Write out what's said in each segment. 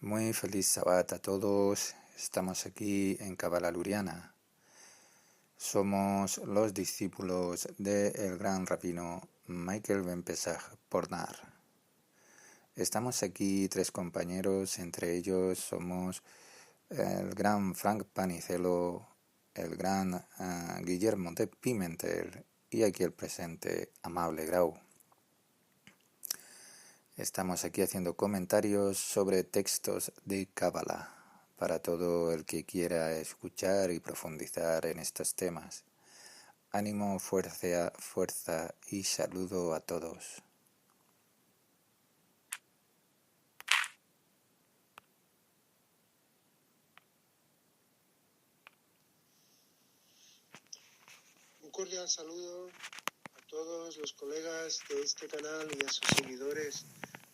Muy feliz Sabbat a todos. Estamos aquí en Kabbalah Luriana. Somos los discípulos del gran rabino Michael Ben Pesach Pornar. Estamos aquí tres compañeros, entre ellos somos el gran Frank Panicelo, el gran Guillermo de Pimentel y aquí el presente Amable Grau. Estamos aquí haciendo comentarios sobre textos de Kabbalah para todo el que quiera escuchar y profundizar en estos temas. Ánimo, fuerza y saludo a todos. Un cordial saludo a todos los colegas de este canal y a sus seguidores.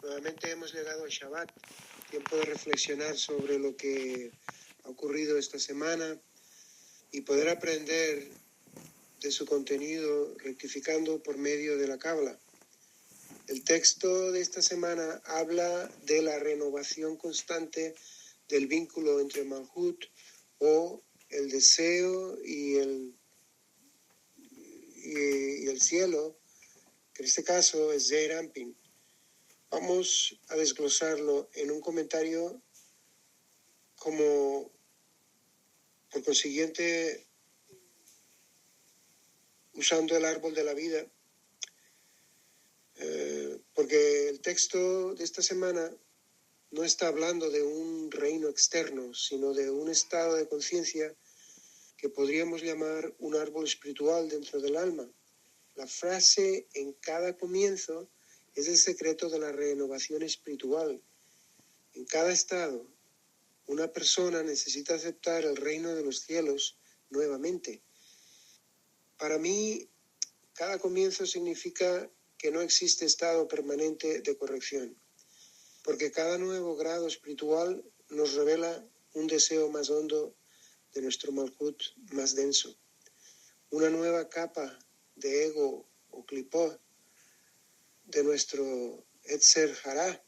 Nuevamente hemos llegado a Shabbat, tiempo de reflexionar sobre lo que ha ocurrido esta semana y poder aprender de su contenido rectificando por medio de la Cábala. El texto de esta semana habla de la renovación constante del vínculo entre Malhut o el deseo y el cielo, que en este caso es Zeir Anpin. Vamos a desglosarlo en un comentario como, por consiguiente, usando el árbol de la vida, porque el texto de esta semana no está hablando de un reino externo, sino de un estado de conciencia que podríamos llamar un árbol espiritual dentro del alma. La frase en cada comienzo es el secreto de la renovación espiritual. En cada estado, una persona necesita aceptar el reino de los cielos nuevamente. Para mí, cada comienzo significa que no existe estado permanente de corrección, porque cada nuevo grado espiritual nos revela un deseo más hondo de nuestro Malhut más denso, una nueva capa de ego o clipot de nuestro Etzer Hará,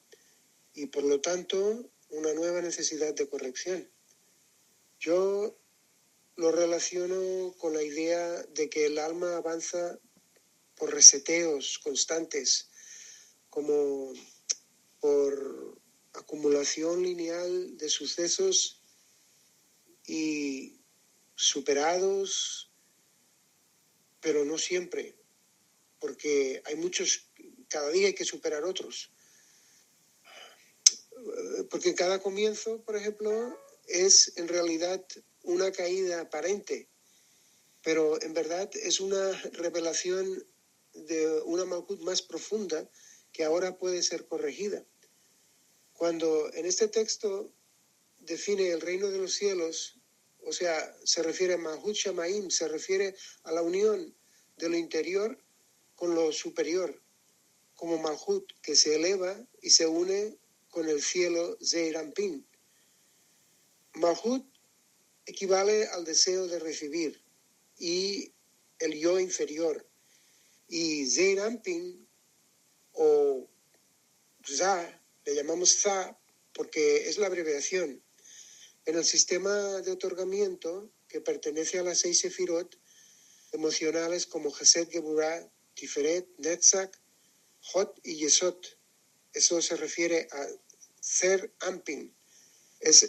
y por lo tanto una nueva necesidad de corrección. Yo lo relaciono con la idea de que el alma avanza por reseteos constantes, como por acumulación lineal de sucesos y superados, pero no siempre, porque hay muchos, cada día hay que superar otros. Porque cada comienzo, por ejemplo, es en realidad una caída aparente, pero en verdad es una revelación de una Malhut más profunda que ahora puede ser corregida. Cuando en este texto define el reino de los cielos, o sea, se refiere a Malhut Shamaim, se refiere a la unión de lo interior con lo superior, como Malhut, que se eleva y se une con el cielo Zeir Anpin. Malhut equivale al deseo de recibir y el yo inferior. Y Zeir Anpin, o Za, le llamamos Za porque es la abreviación. En el sistema de otorgamiento, que pertenece a las 6 sefirot emocionales como Hesed, Geburah, Tiferet, Netzach, Hot y Yesod, eso se refiere a Zeir Anpin. Es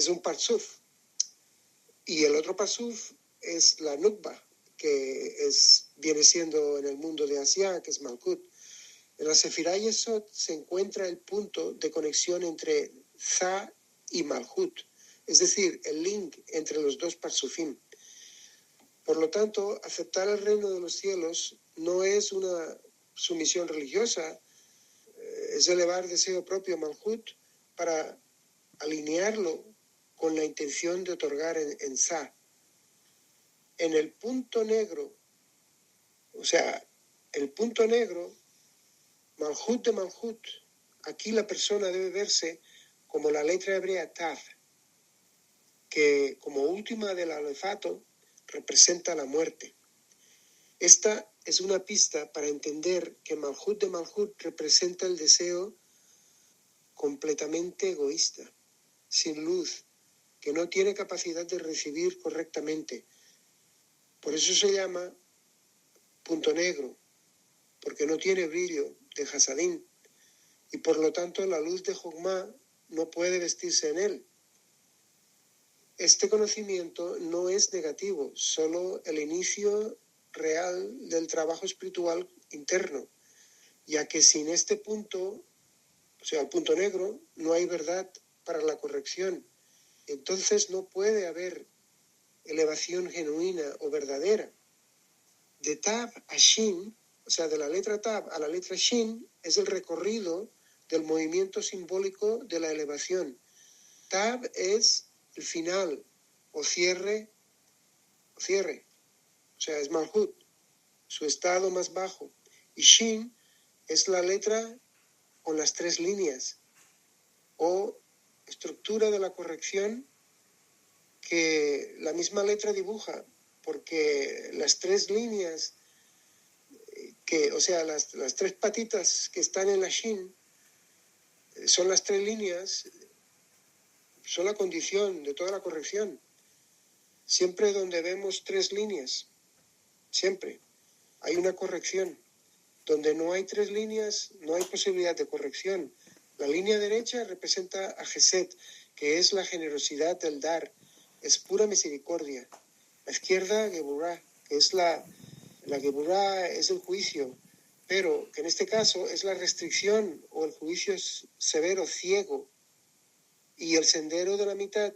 un parsuf. Y el otro parsuf es la Nukba, que viene siendo en el mundo de Asia, que es Malkut. En la Sefirá Yesod se encuentra el punto de conexión entre Za y Malhut, es decir, el link entre los dos parsufim. Por lo tanto, aceptar el reino de los cielos no es una sumisión religiosa, es elevar deseo propio Malhut para alinearlo con la intención de otorgar en Za. En el punto negro, o sea, el punto negro, Malhut de Malhut, aquí la persona debe verse como la letra hebrea Tav, que como última del alefato representa la muerte. Esta es una pista para entender que Malhut de Malhut representa el deseo completamente egoísta, sin luz, que no tiene capacidad de recibir correctamente. Por eso se llama punto negro, porque no tiene brillo de Hasadín, y por lo tanto la luz de Jogma no puede vestirse en él. Este conocimiento no es negativo, solo el inicio real del trabajo espiritual interno, ya que sin este punto, o sea, el punto negro, no hay verdad para la corrección. Entonces no puede haber elevación genuina o verdadera. De Tab a Shin, o sea, de la letra Tab a la letra Shin, es el recorrido del movimiento simbólico de la elevación. Tab es el final o cierre, o sea, es Malhut, su estado más bajo. Y Shin es la letra con las 3 líneas o estructura de la corrección que la misma letra dibuja, porque las 3 líneas o sea, las 3 patitas que están en la Shin son las 3 líneas, son la condición de toda la corrección. Siempre donde vemos 3 líneas, siempre hay una corrección. Donde no hay 3 líneas, no hay posibilidad de corrección. La línea derecha representa a Geset, que es la generosidad del dar, es pura misericordia. La izquierda, Geburah, que es la Geburah es el juicio, pero que en este caso es la restricción o el juicio severo, ciego. Y el sendero de la mitad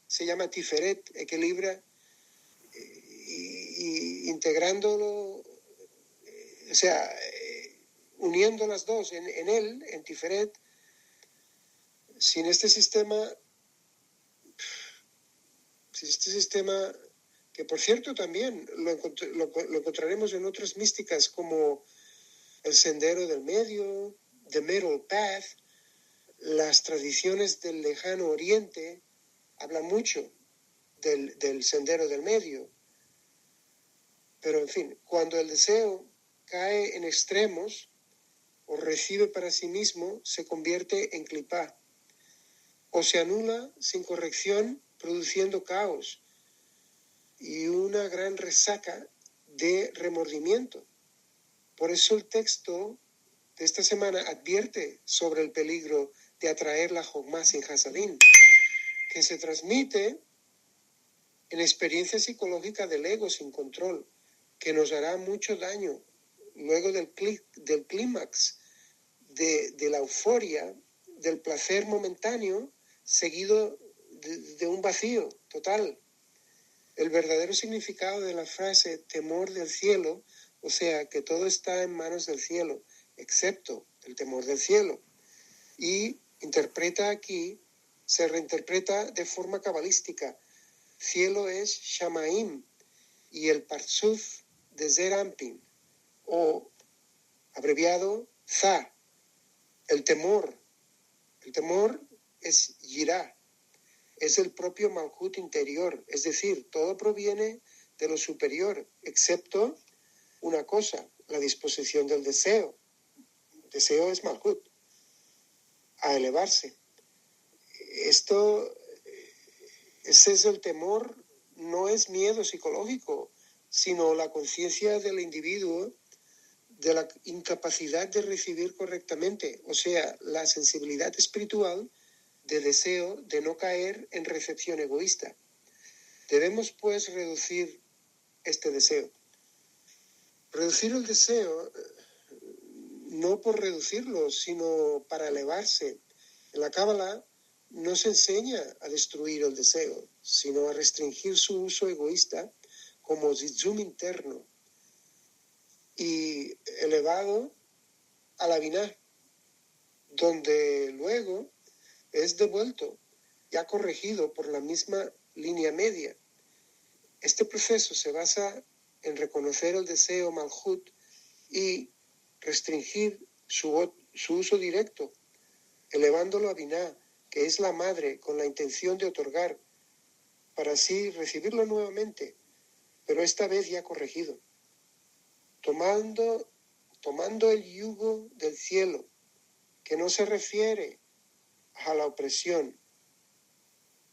se llama Tiferet, equilibra, y integrándolo, o sea, uniendo las dos en él, en Tiferet. Sin este sistema, que por cierto también lo encontraremos en otras místicas como el sendero del medio, the middle path, las tradiciones del lejano oriente hablan mucho del sendero del medio. Pero en fin, cuando el deseo cae en extremos o recibe para sí mismo, se convierte en clipá, o se anula sin corrección, produciendo caos y una gran resaca de remordimiento. Por eso el texto de esta semana advierte sobre el peligro de atraer la Jogma sin Hasadín, que se transmite en experiencia psicológica del ego sin control, que nos hará mucho daño luego del clímax de la euforia, del placer momentáneo, seguido de un vacío total. El verdadero significado de la frase temor del cielo, o sea, que todo está en manos del cielo, excepto el temor del cielo. Y se reinterpreta de forma cabalística. Cielo es Shamaim y el Parsuf de Zerampin, o abreviado Za, el temor. El temor es Yirá, es el propio Malhut interior, es decir, todo proviene de lo superior, excepto una cosa, la disposición del deseo. El deseo es Malhut, a elevarse. Ese es el temor, no es miedo psicológico, sino la conciencia del individuo de la incapacidad de recibir correctamente, o sea, la sensibilidad espiritual de deseo de no caer en recepción egoísta. Debemos, pues, reducir este deseo. Reducir el deseo, no por reducirlo, sino para elevarse. En la Cábala no se enseña a destruir el deseo, sino a restringir su uso egoísta como zitzum interno y elevado a la Binah, donde luego es devuelto, ya corregido por la misma línea media. Este proceso se basa en reconocer el deseo Malhut y restringir su uso directo, elevándolo a Binah, que es la madre, con la intención de otorgar, para así recibirlo nuevamente, pero esta vez ya corregido. Tomando el yugo del cielo, que no se refiere a la opresión,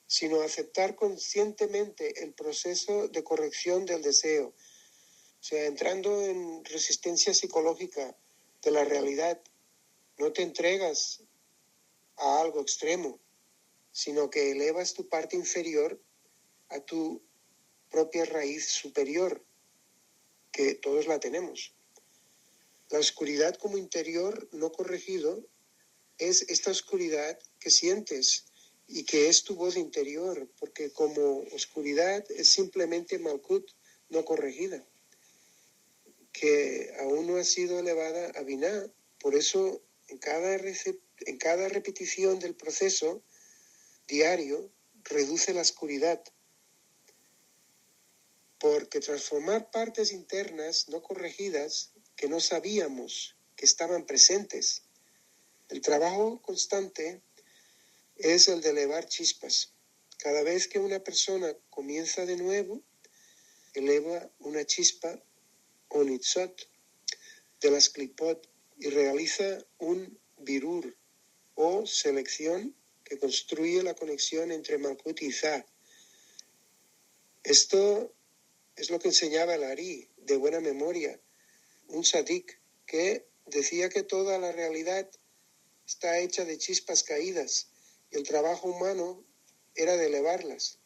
sino aceptar conscientemente el proceso de corrección del deseo, o sea, entrando en resistencia psicológica de la realidad. No te entregas a algo extremo, sino que elevas tu parte inferior a tu propia raíz superior, que todos la tenemos. La oscuridad como interior no corregido es esta oscuridad que sientes y que es tu voz interior, porque como oscuridad es simplemente Malkut no corregida, que aún no ha sido elevada a Binah. Por eso en cada repetición del proceso diario reduce la oscuridad, porque transformar partes internas no corregidas que no sabíamos que estaban presentes. El trabajo constante es el de elevar chispas. Cada vez que una persona comienza de nuevo, eleva una chispa o nitzot de las klipot y realiza un birur o selección que construye la conexión entre Malkut y Zah. Esto es lo que enseñaba el Ari, de buena memoria, un tzadik que decía que toda la realidad está hecha de chispas caídas y el trabajo humano era de elevarlas.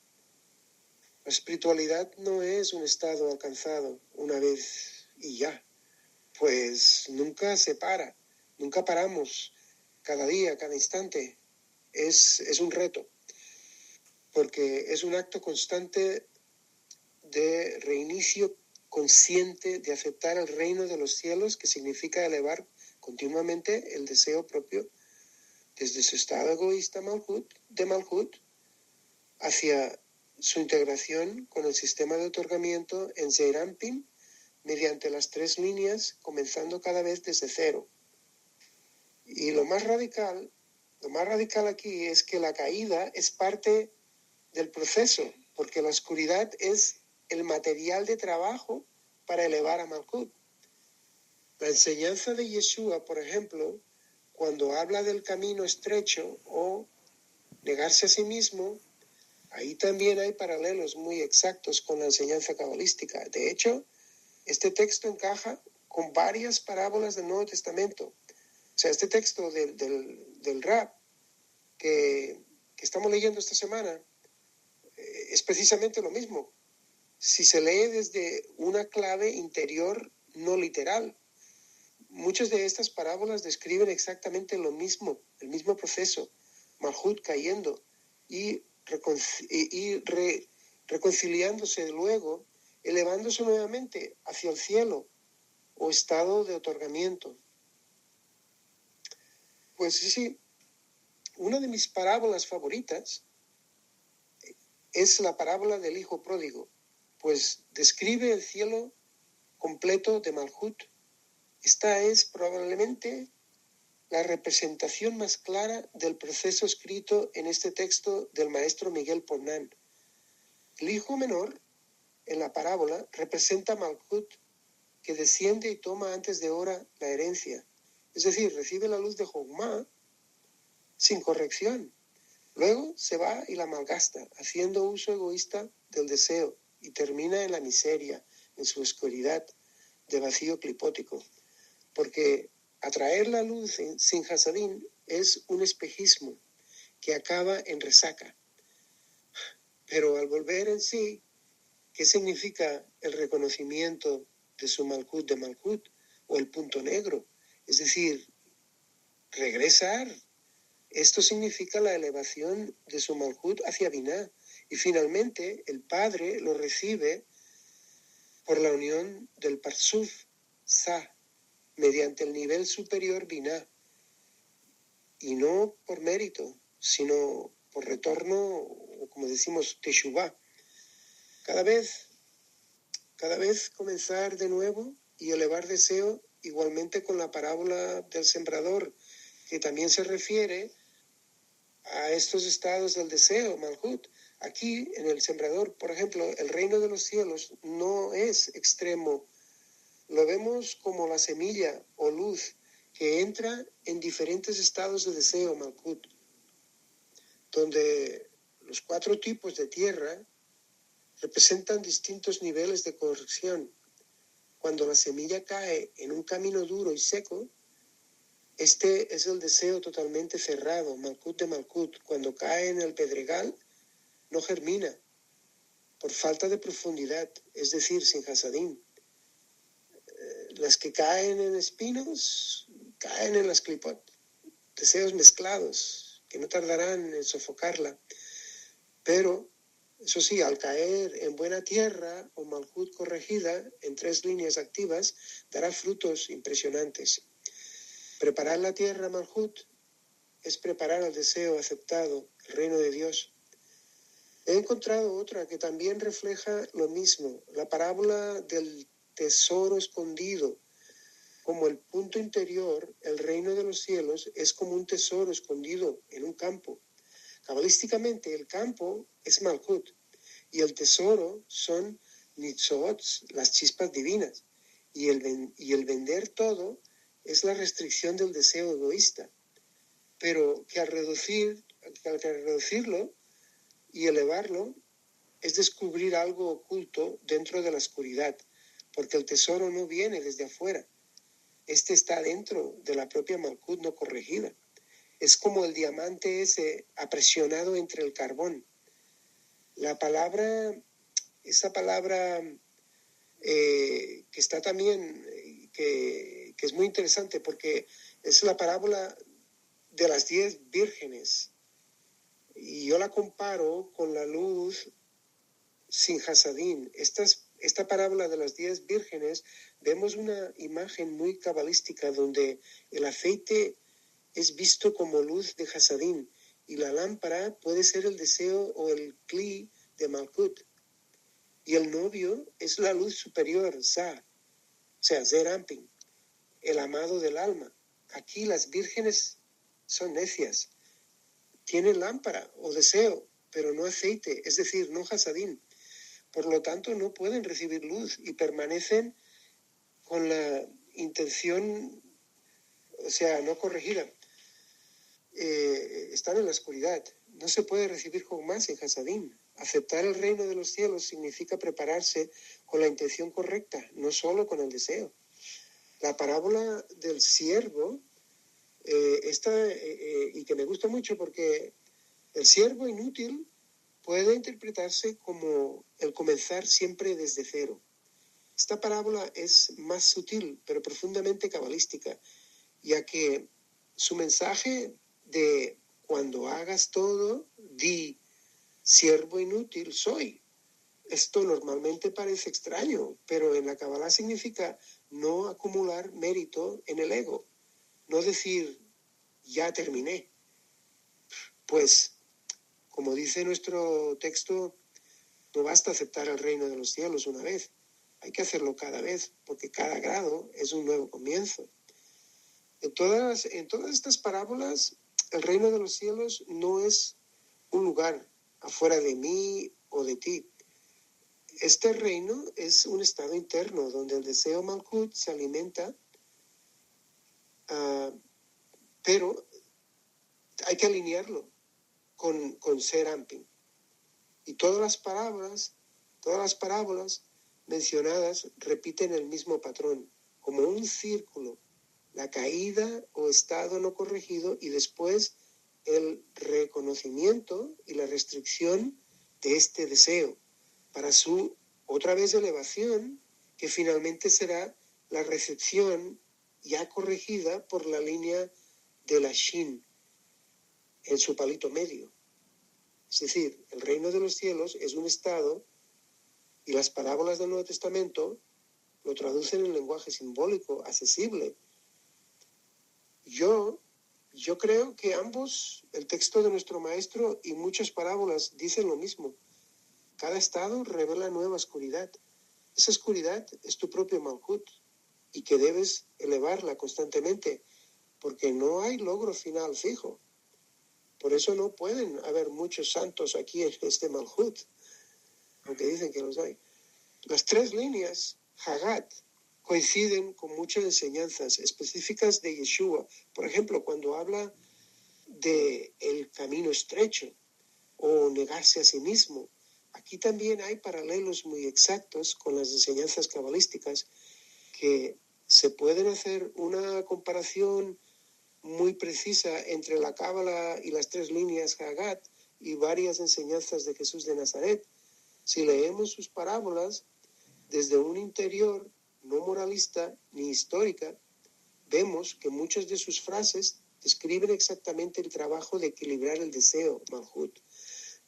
La espiritualidad no es un estado alcanzado una vez y ya, pues nunca se para, nunca paramos, cada día, cada instante. Es un reto, porque es un acto constante de reinicio consciente de aceptar el reino de los cielos, que significa elevar continuamente el deseo propio desde su estado egoísta de Malhut hacia su integración con el sistema de otorgamiento en Zeirampin mediante las 3 líneas, comenzando cada vez desde cero. Y lo más radical aquí es que la caída es parte del proceso, porque la oscuridad es el material de trabajo para elevar a Malkut. La enseñanza de Yeshua, por ejemplo, cuando habla del camino estrecho o negarse a sí mismo, ahí también hay paralelos muy exactos con la enseñanza cabalística. De hecho, este texto encaja con varias parábolas del Nuevo Testamento. O sea, este texto del rap que estamos leyendo esta semana es precisamente lo mismo. Si se lee desde una clave interior no literal, muchas de estas parábolas describen exactamente lo mismo, el mismo proceso, Malhut cayendo y reconciliándose luego, elevándose nuevamente hacia el cielo o estado de otorgamiento. Pues sí, una de mis parábolas favoritas es la parábola del hijo pródigo, pues describe el cielo completo de Malhut. Esta es probablemente la representación más clara del proceso escrito en este texto del maestro Miguel Pornán. El hijo menor, en la parábola, representa Malhut, que desciende y toma antes de hora la herencia, es decir, recibe la luz de Jogma sin corrección. Luego se va y la malgasta, haciendo uso egoísta del deseo, y termina en la miseria, en su oscuridad de vacío clipótico. Porque atraer la luz sin hasadín es un espejismo que acaba en resaca. Pero al volver en sí, ¿qué significa el reconocimiento de su Malkut de Malkut o el punto negro? Es decir, regresar. Esto significa la elevación de su Malhut hacia Binah. Y finalmente el Padre lo recibe por la unión del Parsuf, Sa, mediante el nivel superior Binah. Y no por mérito, sino por retorno, o como decimos, Teshuvah. Cada vez comenzar de nuevo y elevar deseo, igualmente con la parábola del sembrador, que también se refiere a estos estados del deseo, Malhut. Aquí, en el sembrador, por ejemplo, el reino de los cielos no es extremo. Lo vemos como la semilla o luz que entra en diferentes estados de deseo, Malhut. donde los 4 tipos de tierra representan distintos niveles de corrección. Cuando la semilla cae en un camino duro y seco, este es el deseo totalmente cerrado, Malkut de Malkut. Cuando cae en el pedregal, no germina, por falta de profundidad, es decir, sin hasadín. Las que caen en espinos, caen en las clipot, deseos mezclados, que no tardarán en sofocarla. Pero, eso sí, al caer en buena tierra o Malkut corregida, en 3 líneas activas, dará frutos impresionantes. Preparar la tierra Malkut es preparar el deseo aceptado, el reino de Dios. He encontrado otra que también refleja lo mismo, la parábola del tesoro escondido. Como el punto interior, el reino de los cielos es como un tesoro escondido en un campo. Cabalísticamente, el campo es Malkut y el tesoro son nitzot, las chispas divinas. Y el vender todo es la restricción del deseo egoísta. Pero que al reducirlo y elevarlo es descubrir algo oculto dentro de la oscuridad, porque el tesoro no viene desde afuera. Este está dentro de la propia Malkut no corregida. Es como el diamante ese apresionado entre el carbón. Esa palabra que está también, que es muy interesante porque es la parábola de las 10 vírgenes. Y yo la comparo con la luz sin hasadín. Esta parábola de las 10 vírgenes, vemos una imagen muy cabalística donde el aceite es visto como luz de hasadín y la lámpara puede ser el deseo o el kli de Malkut. Y el novio es la luz superior, Zah, o sea, Zerampin, el amado del alma. Aquí las vírgenes son necias. Tienen lámpara o deseo, pero no aceite, es decir, no hasadín. Por lo tanto, no pueden recibir luz y permanecen con la intención, o sea, no corregida. Están en la oscuridad. No se puede recibir con más en hasadín. Aceptar el reino de los cielos significa prepararse con la intención correcta, no solo con el deseo. La parábola del siervo, y que me gusta mucho porque el siervo inútil puede interpretarse como el comenzar siempre desde cero. Esta parábola es más sutil, pero profundamente cabalística, ya que su mensaje de cuando hagas todo, di, siervo inútil soy. Esto normalmente parece extraño, pero en la Kabbalah significa no acumular mérito en el ego, no decir, ya terminé. Pues, como dice nuestro texto, no basta aceptar el reino de los cielos una vez, hay que hacerlo cada vez, porque cada grado es un nuevo comienzo. En todas estas parábolas, el reino de los cielos no es un lugar afuera de mí o de ti. Este reino es un estado interno donde el deseo Malkut se alimenta, pero hay que alinearlo con Ser Amping. Y todas las parábolas mencionadas repiten el mismo patrón, como un círculo, la caída o estado no corregido y después el reconocimiento y la restricción de este deseo para su otra vez elevación, que finalmente será la recepción ya corregida por la línea de la Shin en su palito medio. Es decir, el reino de los cielos es un estado y las parábolas del Nuevo Testamento lo traducen en lenguaje simbólico, accesible. Yo creo que ambos, el texto de nuestro maestro y muchas parábolas dicen lo mismo. Cada estado revela nueva oscuridad. Esa oscuridad es tu propio Malkut y que debes elevarla constantemente porque no hay logro final fijo. Por eso no pueden haber muchos santos aquí en este Malhut, aunque dicen que los hay. Las 3 líneas, Hagat, coinciden con muchas enseñanzas específicas de Yeshua. Por ejemplo, cuando habla de el camino estrecho, o negarse a sí mismo. Aquí también hay paralelos muy exactos con las enseñanzas cabalísticas, que se pueden hacer una comparación muy precisa entre la Cábala y las 3 líneas Hagat y varias enseñanzas de Jesús de Nazaret. Si leemos sus parábolas desde un interior no moralista ni histórica, vemos que muchas de sus frases describen exactamente el trabajo de equilibrar el deseo, Malhut,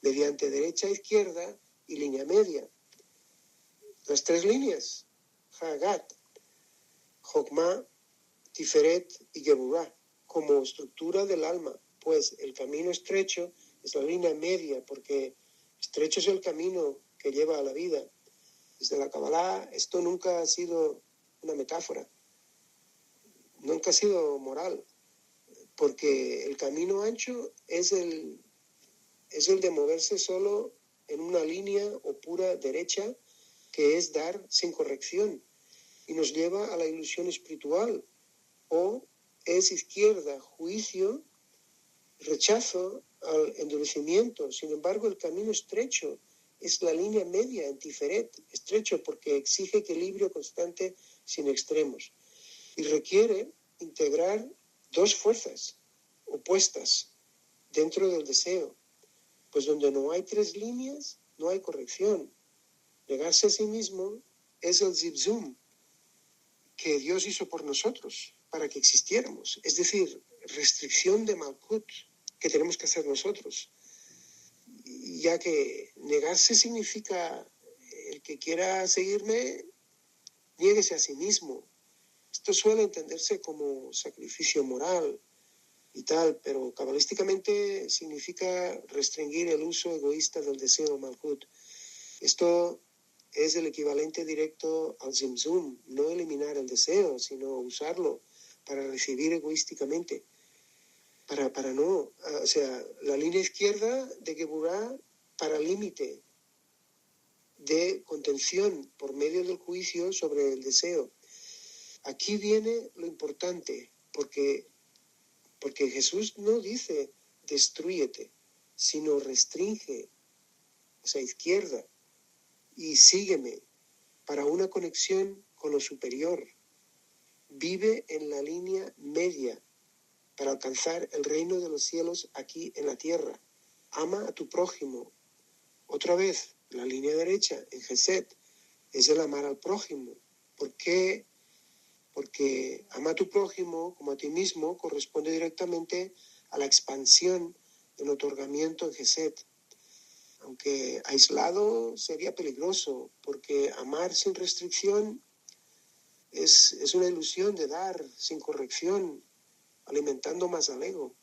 mediante derecha, izquierda y línea media. Las 3 líneas, Hagat, Jokmah, Tiferet y Geburah, como estructura del alma, pues el camino estrecho es la línea media, porque estrecho es el camino que lleva a la vida. Desde la Kabbalah esto nunca ha sido una metáfora, nunca ha sido moral, porque el camino ancho es el de moverse solo en una línea o pura derecha, que es dar sin corrección, y nos lleva a la ilusión espiritual, o es izquierda, juicio, rechazo al endurecimiento. Sin embargo, el camino estrecho es la línea media en Tiferet, estrecho porque exige equilibrio constante sin extremos y requiere integrar 2 fuerzas opuestas dentro del deseo, pues donde no hay 3 líneas, no hay corrección. Negarse a sí mismo es el zibzum que Dios hizo por nosotros para que existiéramos, es decir, restricción de Malkut que tenemos que hacer nosotros, ya que negarse significa el que quiera seguirme, niéguese a sí mismo. Esto suele entenderse como sacrificio moral y tal, pero cabalísticamente significa restringir el uso egoísta del deseo Malkut. Esto es el equivalente directo al Zimzum, no eliminar el deseo, sino usarlo para recibir egoísticamente, para no, o sea, la línea izquierda de Geburah para límite de contención por medio del juicio sobre el deseo. Aquí viene lo importante, porque Jesús no dice destrúyete, sino restringe, o sea, izquierda, y sígueme para una conexión con lo superior. Vive en la línea media para alcanzar el reino de los cielos aquí en la tierra. Ama a tu prójimo. Otra vez, la línea derecha en Gesed es el amar al prójimo. ¿Por qué? Porque ama a tu prójimo como a ti mismo corresponde directamente a la expansión del otorgamiento en Gesed. Aunque aislado sería peligroso, porque amar sin restricción es una ilusión de dar sin corrección, alimentando más al ego.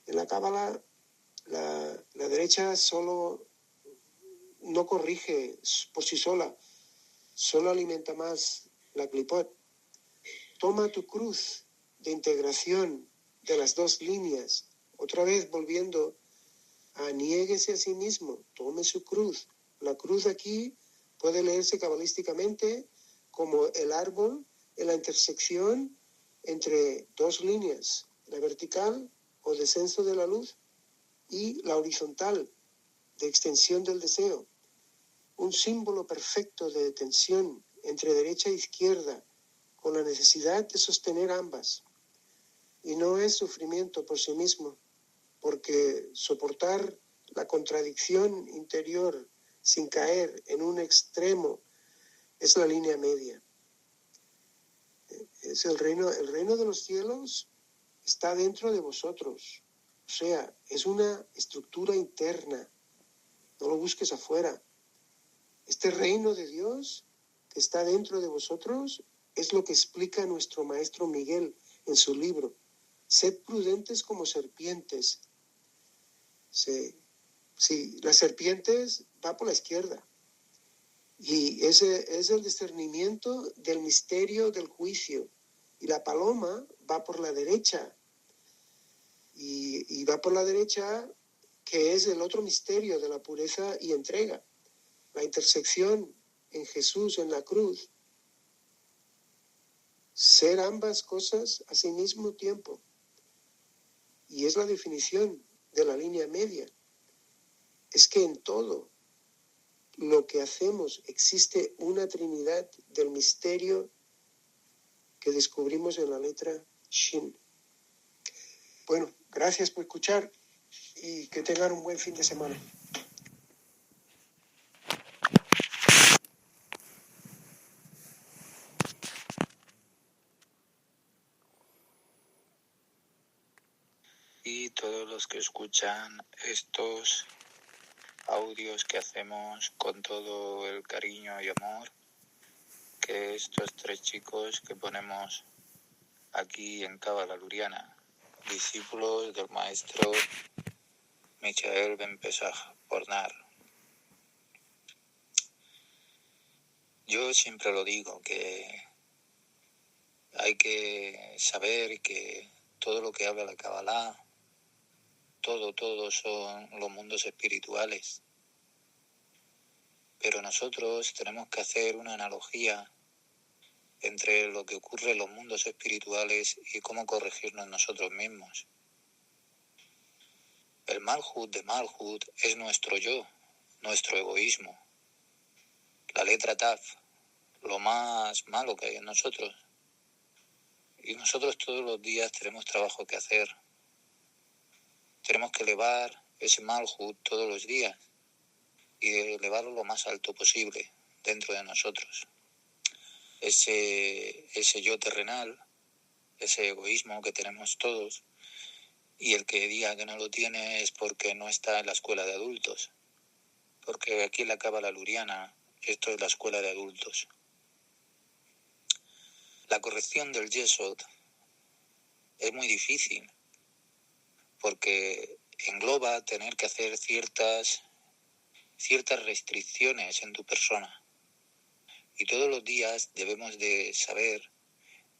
En la Cábala, la derecha solo no corrige por sí sola, solo alimenta más la clipot. Toma tu cruz de integración de las 2 líneas, otra vez volviendo a niéguese a sí mismo, tome su cruz. La cruz aquí puede leerse cabalísticamente como el árbol en la intersección entre 2 líneas, la vertical o descenso de la luz y la horizontal de extensión del deseo. Un símbolo perfecto de tensión entre derecha e izquierda, con la necesidad de sostener ambas. Y no es sufrimiento por sí mismo, porque soportar la contradicción interior sin caer en un extremo es la línea media. Es el reino de los cielos está dentro de vosotros. O sea, es una estructura interna. No lo busques afuera. Este reino de Dios que está dentro de vosotros es lo que explica nuestro maestro Miguel en su libro. Sed prudentes como serpientes. Sí, las serpientes va por la izquierda. Y ese es el discernimiento del misterio del juicio. Y la paloma va por la derecha. Y va por la derecha, que es el otro misterio de la pureza y entrega. La intersección en Jesús, en la cruz. Ser ambas cosas a sí mismo tiempo. Y es la definición de la línea media. es que en todo lo que hacemos existe una trinidad del misterio que descubrimos en la letra Shin. Bueno, gracias por escuchar y que tengan un buen fin de semana. Y todos los que escuchan estos audios que hacemos con todo el cariño y amor que estos tres chicos que ponemos aquí en Cábala Luriana, discípulos del maestro Michael Ben Pesach Pornar. Yo siempre lo digo, que hay que saber que todo lo que habla la Kabbalah, todo son los mundos espirituales. Pero nosotros tenemos que hacer una analogía entre lo que ocurre en los mundos espirituales y cómo corregirnos nosotros mismos. El Malhut de Malhut es nuestro yo, nuestro egoísmo. La letra Taf, lo más malo que hay en nosotros. Y nosotros todos los días tenemos trabajo que hacer. Tenemos que elevar ese Malhut todos los días y elevarlo lo más alto posible dentro de nosotros. Ese yo terrenal, ese egoísmo que tenemos todos, y el que diga que no lo tiene es porque no está en la escuela de adultos. Porque aquí en la Cábala Luriana, esto es la escuela de adultos. La corrección del Yesod es muy difícil, porque engloba tener que hacer ciertas restricciones en tu persona. Y todos los días debemos de saber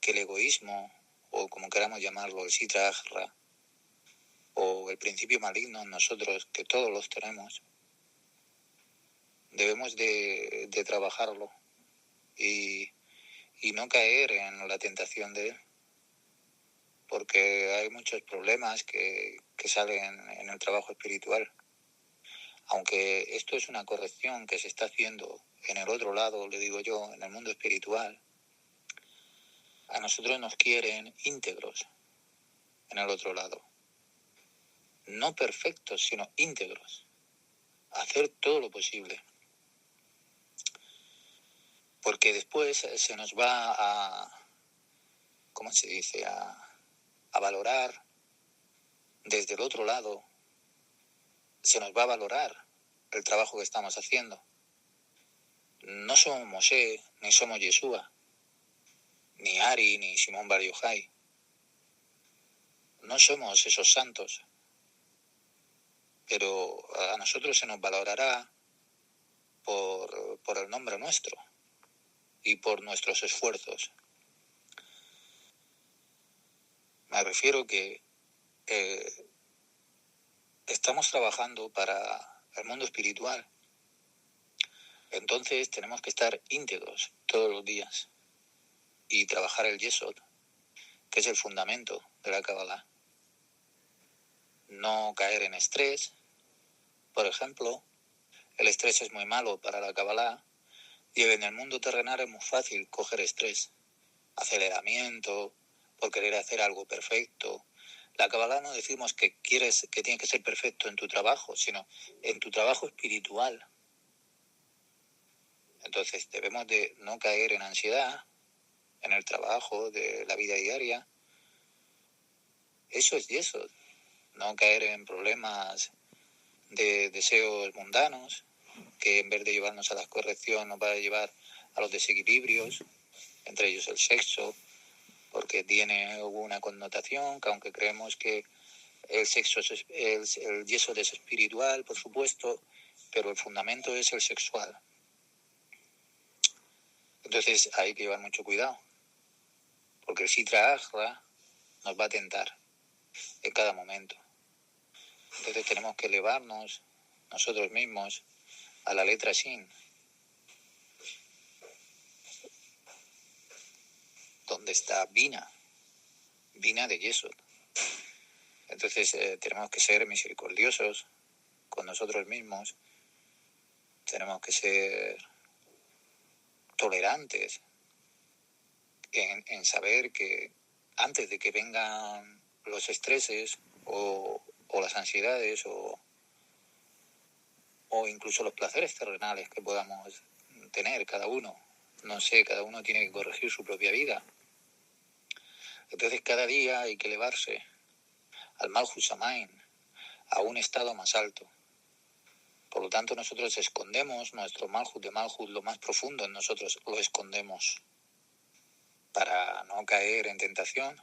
que el egoísmo, o como queramos llamarlo, el Sitra Achra, o el principio maligno en nosotros, que todos los tenemos, debemos de trabajarlo y no caer en la tentación de él, porque hay muchos problemas que salen en el trabajo espiritual. Aunque esto es una corrección que se está haciendo en el otro lado, le digo yo, en el mundo espiritual, a nosotros nos quieren íntegros en el otro lado. No perfectos, sino íntegros. Hacer todo lo posible. Porque después se nos va ¿cómo se dice? A valorar desde el otro lado. Se nos va a valorar el trabajo que estamos haciendo. No somos Moshe, ni somos Yeshua, ni Ari, ni Simón Bar Yochai. No somos esos santos. Pero a nosotros se nos valorará por el nombre nuestro y por nuestros esfuerzos. Me refiero que estamos trabajando para el mundo espiritual. Entonces tenemos que estar íntegros todos los días y trabajar el Yesod, que es el fundamento de la Kabbalah. No caer en estrés. Por ejemplo, el estrés es muy malo para la Kabbalah y en el mundo terrenal es muy fácil coger estrés, aceleramiento, por querer hacer algo perfecto. La Kabbalah no decimos que tiene que ser perfecto en tu trabajo, sino en tu trabajo espiritual. Entonces debemos de no caer en ansiedad, en el trabajo, de la vida diaria. Eso es Yesod. No caer en problemas de deseos mundanos, que en vez de llevarnos a la corrección nos va a llevar a los desequilibrios, entre ellos el sexo, porque tiene una connotación que aunque creemos que el sexo es el Yesod es espiritual, por supuesto, pero el fundamento es el sexual. Entonces hay que llevar mucho cuidado, porque el Sitra Achra nos va a tentar en cada momento. Entonces tenemos que elevarnos nosotros mismos a la letra Shin, donde está Bina de Yesod. Entonces tenemos que ser misericordiosos con nosotros mismos, tenemos que ser tolerantes en saber que antes de que vengan los estreses o las ansiedades o incluso los placeres terrenales que podamos tener cada uno, no sé, cada uno tiene que corregir su propia vida. Entonces cada día hay que elevarse al Malhut Shamaim, a un estado más alto. Por lo tanto, nosotros escondemos nuestro Malhut de Malhut, lo más profundo en nosotros, lo escondemos para no caer en tentación.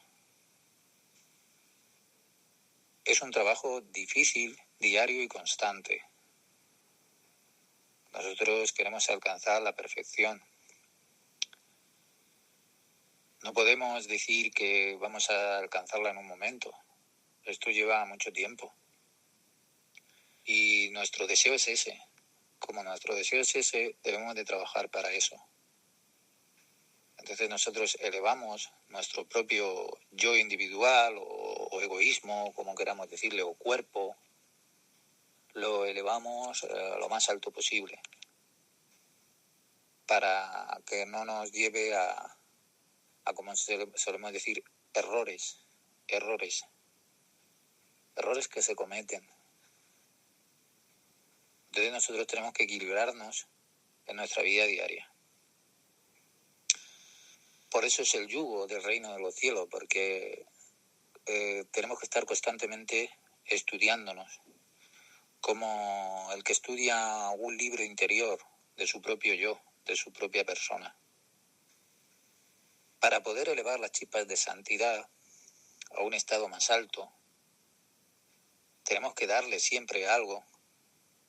Es un trabajo difícil, diario y constante. Nosotros queremos alcanzar la perfección. No podemos decir que vamos a alcanzarla en un momento. Esto lleva mucho tiempo. Y nuestro deseo es ese. Como nuestro deseo es ese, debemos de trabajar para eso. Entonces nosotros elevamos nuestro propio yo individual o egoísmo, como queramos decirle, o cuerpo, lo elevamos lo más alto posible para que no nos lleve a como solemos decir, errores que se cometen. Entonces nosotros tenemos que equilibrarnos en nuestra vida diaria. Por eso es el yugo del reino de los cielos, porque tenemos que estar constantemente estudiándonos, como el que estudia un libro interior de su propio yo, de su propia persona. Para poder elevar las chispas de santidad a un estado más alto, tenemos que darle siempre algo,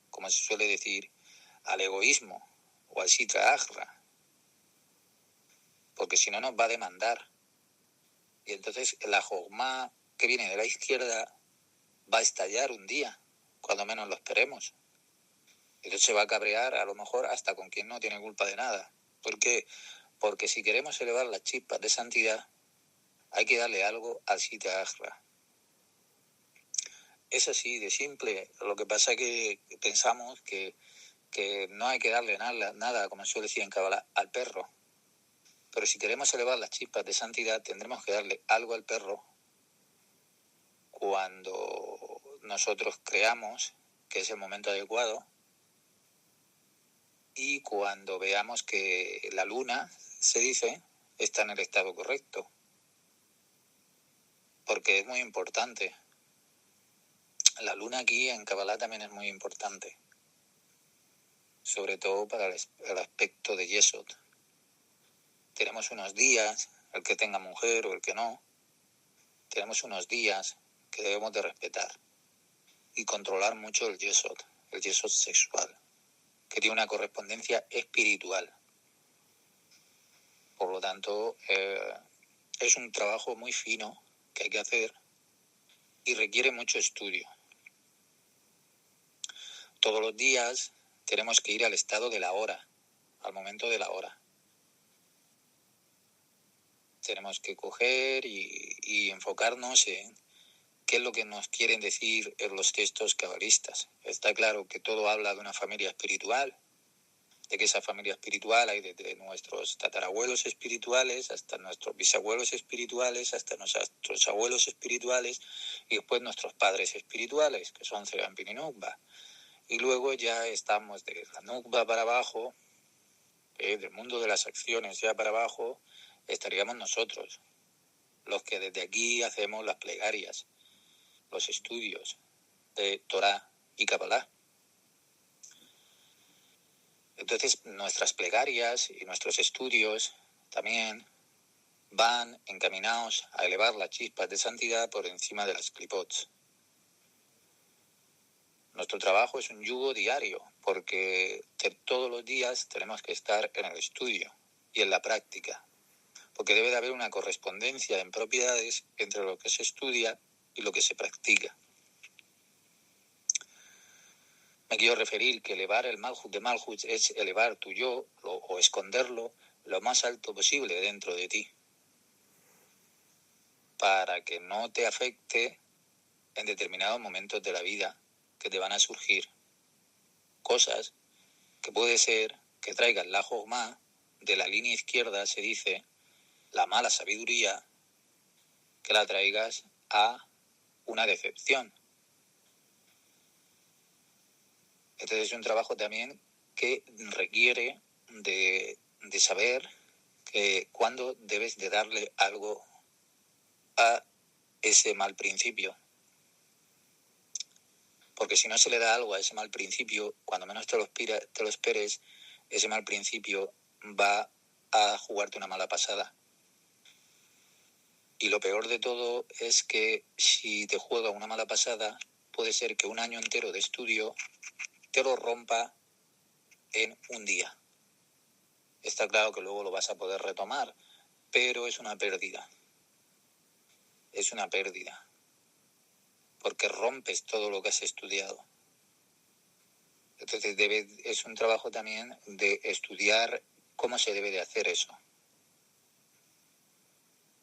como se suele decir, al egoísmo o al sitra ajra, porque si no nos va a demandar. Y entonces la jogma que viene de la izquierda va a estallar un día, cuando menos lo esperemos. Entonces se va a cabrear a lo mejor hasta con quien no tiene culpa de nada. ¿Por qué? Porque si queremos elevar las chispas de santidad, hay que darle algo al sitra ajra. Es así de simple. Lo que pasa es que pensamos que no hay que darle nada, como suele decir en Kabbalah, al perro. Pero si queremos elevar las chispas de santidad, tendremos que darle algo al perro cuando nosotros creamos que es el momento adecuado y cuando veamos que la luna, se dice, está en el estado correcto. Porque es muy importante. La luna aquí en Kabbalah también es muy importante. Sobre todo para el aspecto de Yesod. Tenemos unos días, el que tenga mujer o el que no, tenemos unos días que debemos de respetar y controlar mucho el yesod sexual, que tiene una correspondencia espiritual. Por lo tanto, es un trabajo muy fino que hay que hacer y requiere mucho estudio. Todos los días tenemos que ir al estado de la hora, al momento de la hora. Tenemos que coger y enfocarnos en qué es lo que nos quieren decir en los textos cabalistas. Está claro que todo habla de una familia espiritual, de que esa familia espiritual hay desde nuestros tatarabuelos espirituales hasta nuestros bisabuelos espirituales, hasta nuestros abuelos espirituales y después nuestros padres espirituales, que son Serampin y Nukba. Y luego ya estamos de la Nukba para abajo, del mundo de las acciones ya para abajo, estaríamos nosotros, los que desde aquí hacemos las plegarias, los estudios de Torah y Kabbalah. Entonces, nuestras plegarias y nuestros estudios también van encaminados a elevar las chispas de santidad por encima de las clipots. Nuestro trabajo es un yugo diario, porque todos los días tenemos que estar en el estudio y en la práctica, porque debe de haber una correspondencia en propiedades entre lo que se estudia y lo que se practica. Me quiero referir que elevar el Malhut de Malhut es elevar tu yo o esconderlo lo más alto posible dentro de ti, para que no te afecte en determinados momentos de la vida que te van a surgir. cosas que puede ser que traigas la Jogma. De la línea izquierda se dice la mala sabiduría, que la traigas a una decepción. Entonces es un trabajo también que requiere de saber que cuándo debes de darle algo a ese mal principio. Porque si no se le da algo a ese mal principio, cuando menos te lo esperes, ese mal principio va a jugarte una mala pasada. Y lo peor de todo es que si te juega una mala pasada, puede ser que un año entero de estudio te lo rompa en un día. Está claro que luego lo vas a poder retomar, pero es una pérdida. Es una pérdida. Porque rompes todo lo que has estudiado. Entonces es un trabajo también de estudiar cómo se debe de hacer eso.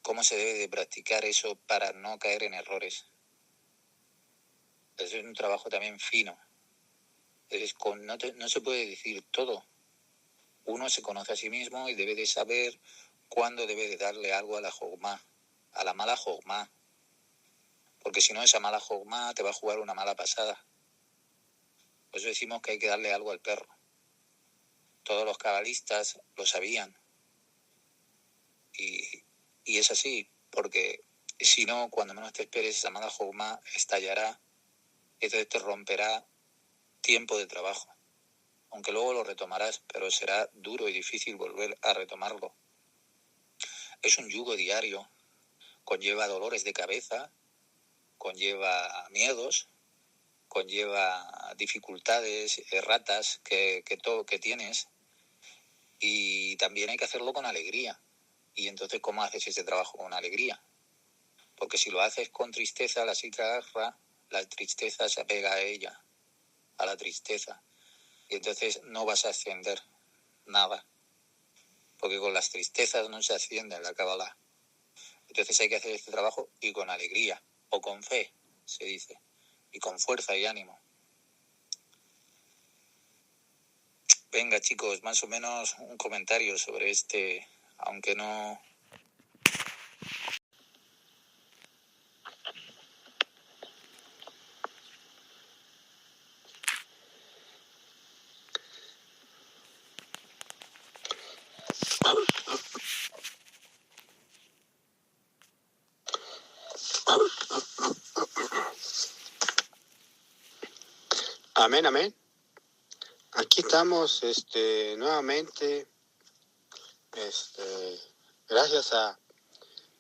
Cómo se debe de practicar eso para no caer en errores. Eso es un trabajo también fino. No se puede decir todo. Uno se conoce a sí mismo y debe de saber cuándo debe de darle algo a la Jogma, a la mala Jogma. Porque si no, esa mala Jogma te va a jugar una mala pasada. Por eso decimos que hay que darle algo al perro. Todos los cabalistas lo sabían. Y es así, porque si no, cuando menos te esperes, esa mala Jogma estallará y entonces te romperá tiempo de trabajo. Aunque luego lo retomarás, pero será duro y difícil volver a retomarlo. Es un yugo diario, conlleva dolores de cabeza, conlleva miedos, conlleva dificultades, erratas que tienes, y también hay que hacerlo con alegría. Y entonces, ¿cómo haces ese trabajo con alegría? Porque si lo haces con tristeza, la tristeza se apega a ella, a la tristeza. Y entonces no vas a ascender nada. Porque con las tristezas no se asciende en la Kabbalah. Entonces hay que hacer este trabajo y con alegría, o con fe, se dice, y con fuerza y ánimo. Venga, chicos, más o menos un comentario sobre aunque no... Amén, amén. Aquí estamos nuevamente, gracias a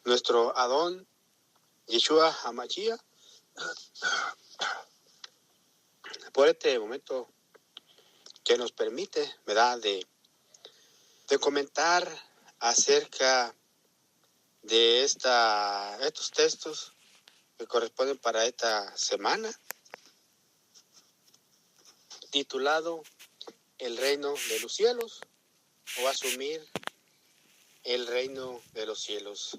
nuestro Adón Yeshua Hamashia por este momento que nos permite, ¿verdad?, de comentar acerca de estos textos que corresponden para esta semana, titulado El reino de los cielos, o asumir el reino de los cielos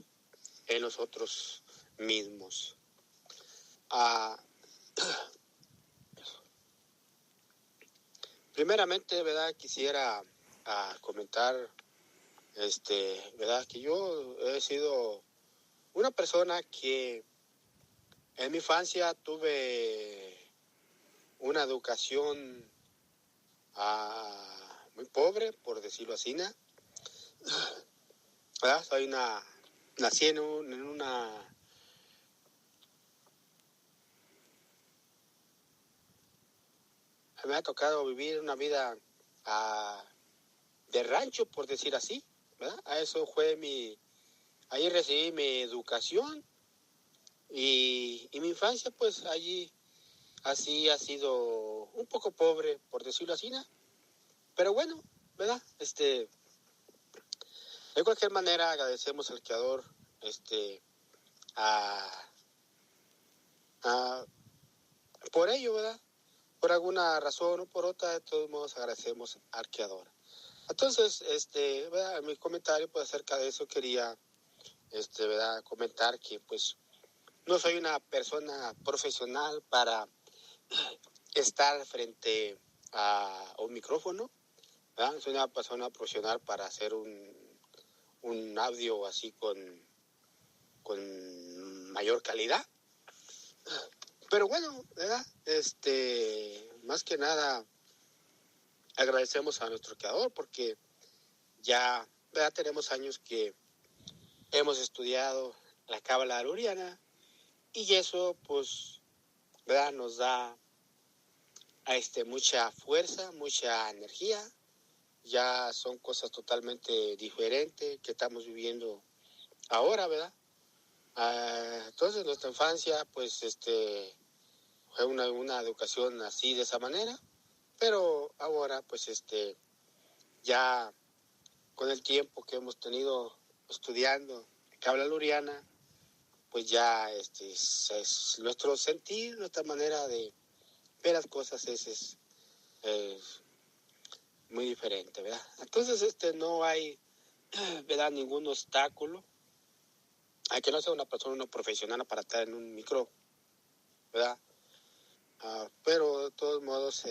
en nosotros mismos. Primeramente, ¿verdad?, quisiera comentar, ¿verdad?, que yo he sido una persona que en mi infancia tuve una educación muy pobre, por decirlo así, ¿no? ¿Verdad? Nací en una... Me ha tocado vivir una vida de rancho, por decir así, ¿verdad? Ahí recibí mi educación y mi infancia, pues allí así ha sido un poco pobre, por decirlo así, ¿no? Pero bueno, ¿verdad? De cualquier manera agradecemos al Creador, por ello, ¿verdad? Por alguna razón o por otra, de todos modos agradecemos al Creador. Entonces, ¿verdad?, en mi comentario pues acerca de eso quería, ¿verdad?, comentar que pues no soy una persona profesional para estar frente a un micrófono, ¿verdad? Soy una persona profesional para hacer un audio así con mayor calidad. Pero bueno, ¿verdad? Más que nada agradecemos a nuestro creador porque ya, ¿verdad? Tenemos años que hemos estudiado la cábala luriana y eso, pues, ¿verdad? Nos da mucha fuerza, mucha energía. Ya son cosas totalmente diferentes que estamos viviendo ahora, ¿verdad? Entonces nuestra infancia, pues, fue una educación así de esa manera, pero ahora, pues, ya con el tiempo que hemos tenido estudiando cábala luriana, pues ya es nuestro sentir, nuestra manera de ver las cosas es muy diferente, ¿verdad? Entonces, no hay, ¿verdad? Ningún obstáculo. Hay que no sea una persona, una profesional para estar en un micro, ¿verdad? Pero de todos modos,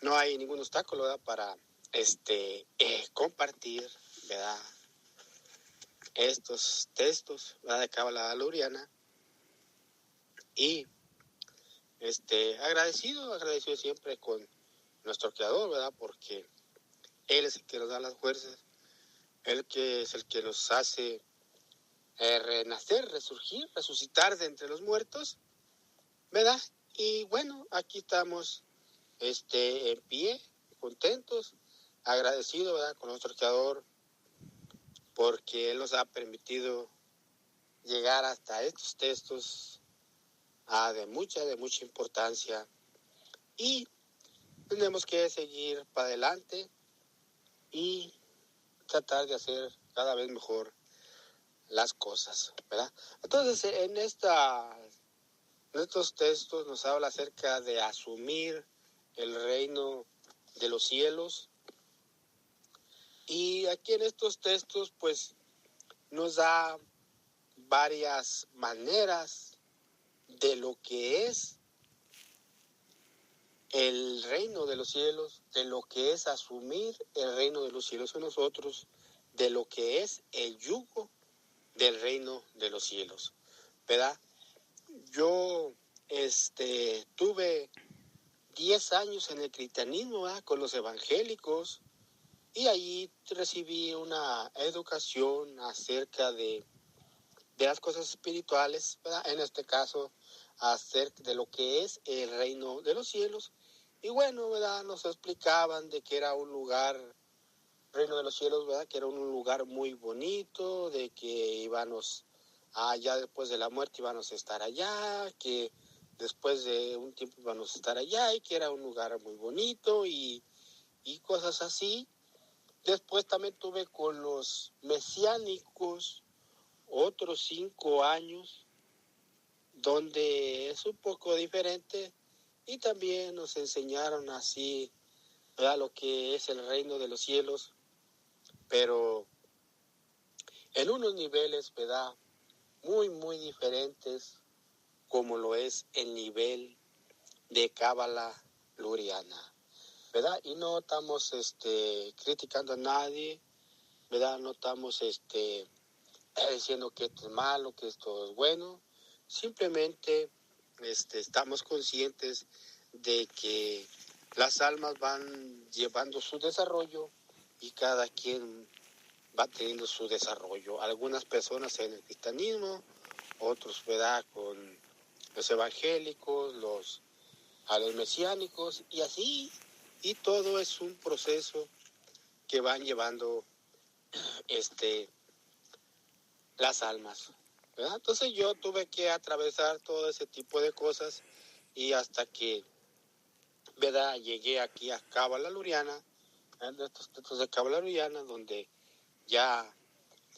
no hay ningún obstáculo, ¿verdad? Para, compartir, ¿verdad? Estos textos, ¿verdad? De cábala luriana. Y, agradecido siempre con nuestro creador, ¿verdad? Porque él es el que nos da las fuerzas, él que es el que nos hace renacer, resurgir, resucitar de entre los muertos, ¿verdad? Y bueno, aquí estamos en pie, contentos, agradecidos, ¿verdad? Con nuestro creador porque él nos ha permitido llegar hasta estos textos de mucha importancia y tenemos que seguir para adelante y tratar de hacer cada vez mejor las cosas, ¿verdad? Entonces, en estos textos nos habla acerca de asumir el reino de los cielos y aquí en estos textos, pues, nos da varias maneras de lo que es el reino de los cielos, de lo que es asumir el reino de los cielos en nosotros, de lo que es el yugo del reino de los cielos, ¿verdad? Yo tuve 10 años en el cristianismo, ¿verdad? Con los evangélicos y allí recibí una educación acerca de las cosas espirituales, ¿verdad? En este caso, acerca de lo que es el reino de los cielos. Y bueno, ¿verdad? Nos explicaban de que era un lugar, reino de los cielos, ¿verdad? Que era un lugar muy bonito, de que íbamos allá después de la muerte íbamos a estar allá, que después de un tiempo íbamos a estar allá y que era un lugar muy bonito y cosas así. Después también tuve con los mesiánicos otros 5 años donde es un poco diferente y también nos enseñaron así, ¿verdad? Lo que es el reino de los cielos, pero en unos niveles, ¿verdad? Muy diferentes, como lo es el nivel de cábala luriana, ¿verdad? Y no estamos criticando a nadie, ¿verdad? No estamos diciendo que esto es malo, que esto es bueno. Simplemente estamos conscientes de que las almas van llevando su desarrollo y cada quien va teniendo su desarrollo. Algunas personas en el cristianismo, otros, ¿verdad? Con los evangélicos, a los mesiánicos y así. Y todo es un proceso que van llevando las almas, ¿verdad? Entonces yo tuve que atravesar todo ese tipo de cosas y hasta que, ¿verdad? Llegué aquí a cábala luriana, de estos textos de cábala luriana, donde ya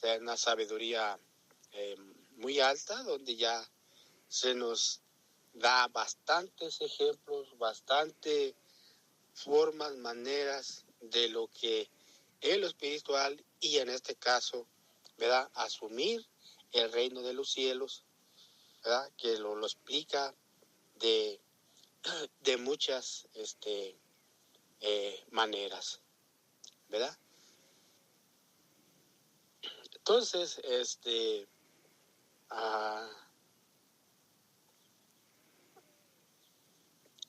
hay una sabiduría muy alta, donde ya se nos da bastantes ejemplos, bastante formas, maneras de lo que es lo espiritual y en este caso, ¿verdad? Asumir el reino de los cielos ¿verdad? Que lo explica de muchas maneras, ¿verdad? Entonces,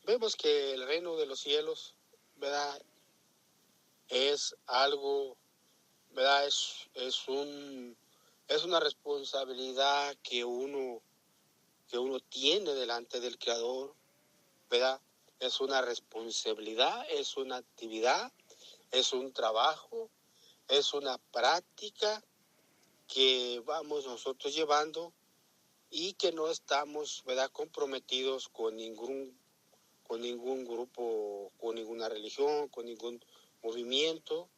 vemos que el reino de los cielos, ¿verdad? Es algo, ¿verdad? Es una responsabilidad que uno tiene delante del Creador, ¿verdad? Es una responsabilidad, es una actividad, es un trabajo, es una práctica que vamos nosotros llevando y que no estamos, ¿verdad?, comprometidos con ningún grupo, con ninguna religión, con ningún movimiento,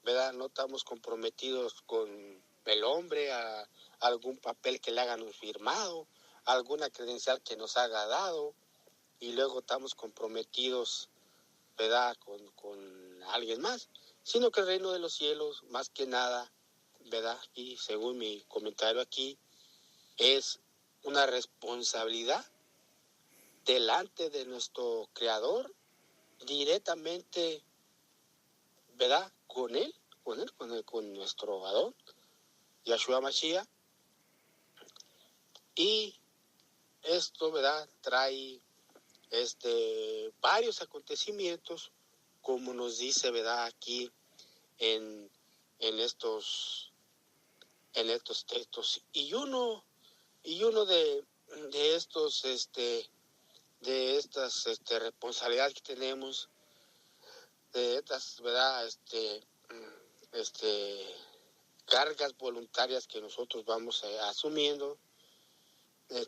¿verdad? No estamos comprometidos con el hombre, a algún papel que le hagan firmado, a alguna credencial que nos haga dado, y luego estamos comprometidos, ¿verdad?, con alguien más, sino que el reino de los cielos, más que nada, ¿verdad?, y según mi comentario aquí, es una responsabilidad delante de nuestro Creador, directamente, ¿verdad?, con nuestro Adón, Yahshua Mashiach. Y esto, ¿verdad?, trae varios acontecimientos, como nos dice, ¿verdad?, aquí en estos textos. Y uno de estos de estas responsabilidades que tenemos, de estas, ¿verdad?, cargas voluntarias que nosotros vamos asumiendo.